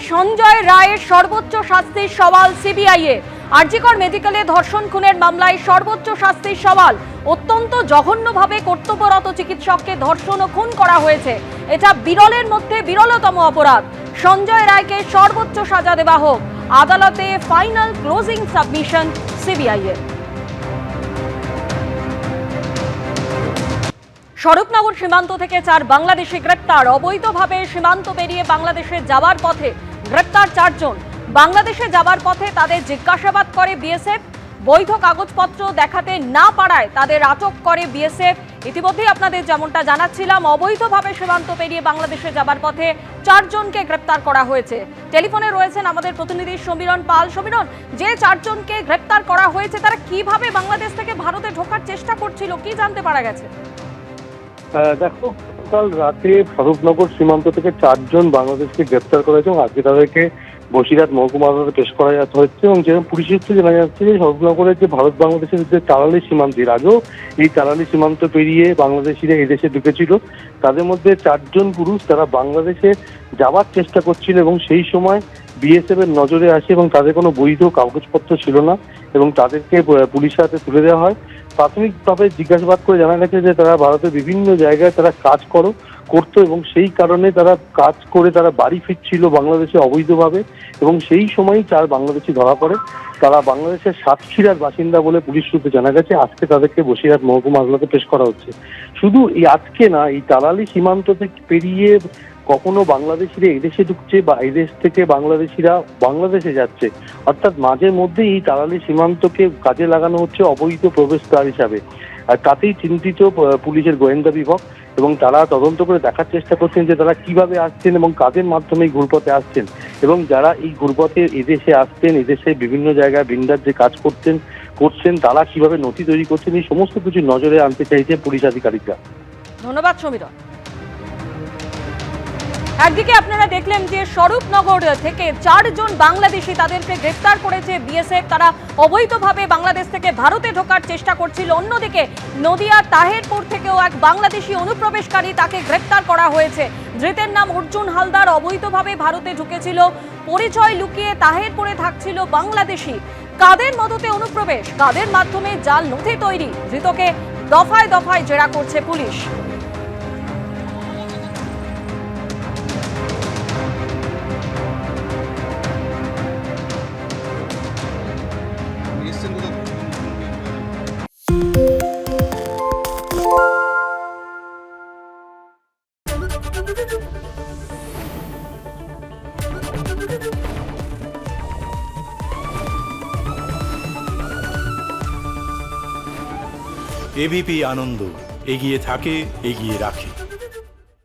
সঞ্জয় রায়ের সর্বোচ্চ শাস্তির সওয়াল সিবিআইয়ের। আরজিকর মেডিকেলে ধর্ষণ খুনের মামলায় সর্বোচ্চ শাস্তির সওয়াল। অত্যন্ত জঘন্যভাবে কর্তব্যরত চিকিৎসককে ধর্ষণ ও খুন করা হয়েছে। এটা বিরলের মধ্যে বিরলতম অপরাধ। সঞ্জয় রায়কে সর্বোচ্চ সাজা দেওয়া হোক। আদালতে ফাইনাল ক্লোজিং সাবমিশন সিবিআইয়ের। স্বরূপনগর সীমান্ত থেকে 4 বাংলাদেশি গ্রেপ্তার। অবৈধভাবে সীমান্ত পেরিয়ে বাংলাদেশে যাওয়ার পথে গ্রেপ্তার 4 জন। বাংলাদেশে যাওয়ার পথে তাদের জিজ্ঞাসাবাদ করে বিএসএফ। বৈধ কাগজপত্র দেখাতে না পারায় তাদের আটক করে বিএসএফ। ইতিমধ্যেই আপনাদের যেমনটা জানাচ্ছিলাম, অবৈধভাবে সীমান্ত পেরিয়ে বাংলাদেশে যাবার পথে 4 জনকে গ্রেপ্তার করা হয়েছে। টেলিফোনে রয়েছেন আমাদের প্রতিনিধি সমীরণ পাল। সমীরণ, যে 4 জনকে গ্রেপ্তার করা হয়েছে তারা কিভাবে বাংলাদেশ থেকে ভারতে ঢোকার চেষ্টা করছিল, কি জানতে পারা গেছে? দেখো, কাল রাতে স্বরূপনগর সীমান্ত থেকে 4 জন বাংলাদেশকে গ্রেপ্তার করা হয়েছে এবং আজকে তাদেরকে বসিরহাট মহকুমা আদালতে পেশ করা হচ্ছে। এবং যেরকম পুলিশ সূত্রে জানা যাচ্ছে যে স্বরূপনগরের যে ভারত বাংলাদেশের যে তালালি সীমান্ত, এর আগেও এই তালালি সীমান্ত পেরিয়ে বাংলাদেশিরা এদেশে ঢুকেছিল। তাদের মধ্যে 4 জন পুরুষ, তারা বাংলাদেশে যাওয়ার চেষ্টা করছিল এবং সেই সময় বিএসএফ এর নজরে আসে এবং তাদের কোনো বৈধ কাগজপত্র ছিল না এবং তাদেরকে পুলিশের হাতে তুলে দেওয়া হয়। প্রাথমিকভাবে জিজ্ঞাসাবাদ করে জানা গেছে যে তারা ভারতের বিভিন্ন জায়গায় তারা কাজ করতো এবং সেই কারণে তারা কাজ করে তারা বাড়ি ফিরছিল বাংলাদেশে অবৈধভাবে। এবং সেই সময়ই 4 বাংলাদেশি ধরা পড়ে। তারা বাংলাদেশের সাতক্ষীরার বাসিন্দা বলে পুলিশ সূত্রে জানা গেছে। আজকে তাদেরকে বসিরহাট মহকুমা আদালতে পেশ করা হচ্ছে। শুধু এই আজকে না, এই তালালি সীমান্ত থেকে পেরিয়ে কখনো বাংলাদেশিরা এদেশে ঢুকছে বা এদেশ থেকে বাংলাদেশিরা বাংলাদেশে যাচ্ছে, অর্থাৎ মাঝে মধ্যে এই তালালি সীমান্তকে কাজে লাগানো হচ্ছে অবৈধ প্রবেশদ্বার হিসাবে। আর তাতেই চিন্তিত পুলিশের গোয়েন্দা বিভাগ এবং তারা তদন্ত করে দেখার চেষ্টা করছেন যে তারা কিভাবে আসছেন এবং কাদের মাধ্যমে এই ঘুরপথে আসছেন এবং যারা এই ঘুরপথে এদেশে আসছেন, এদেশে বিভিন্ন জায়গায় ভিনরাজ্যে যে কাজ করছেন তারা কিভাবে নথি তৈরি করছেন, এই সমস্ত কিছু নজরে আনতে চাইছে পুলিশ আধিকারিকরা। ধন্যবাদ সমীরণ। একদিকে আপনারা দেখলেন যে স্বরূপনগর থেকে 4 জন বাংলাদেশি, তাদেরকে গ্রেপ্তার করেছে বিএসএফ। তারা অবৈধভাবে বাংলাদেশ থেকে ভারতে ঢোকার চেষ্টা করছিল। অন্যদিকে নদিয়া তাহেরপুর থেকেও এক বাংলাদেশি অনুপ্রবেশকারী, তাকে গ্রেপ্তার করা হয়েছে। ধৃতের নাম অর্জুন হালদার। অবৈধভাবে ভারতে ঢুকেছিল, পরিচয় লুকিয়ে তাহেরপুরে থাকছিল বাংলাদেশি। কাদের মদতে অনুপ্রবেশ, কাদের মাধ্যমে জাল নথি তৈরি, ধৃতকে দফায় দফায় জেরা করছে পুলিশ। এবিপি আনন্দ, এগিয়ে থাকে, এগিয়ে রাখে।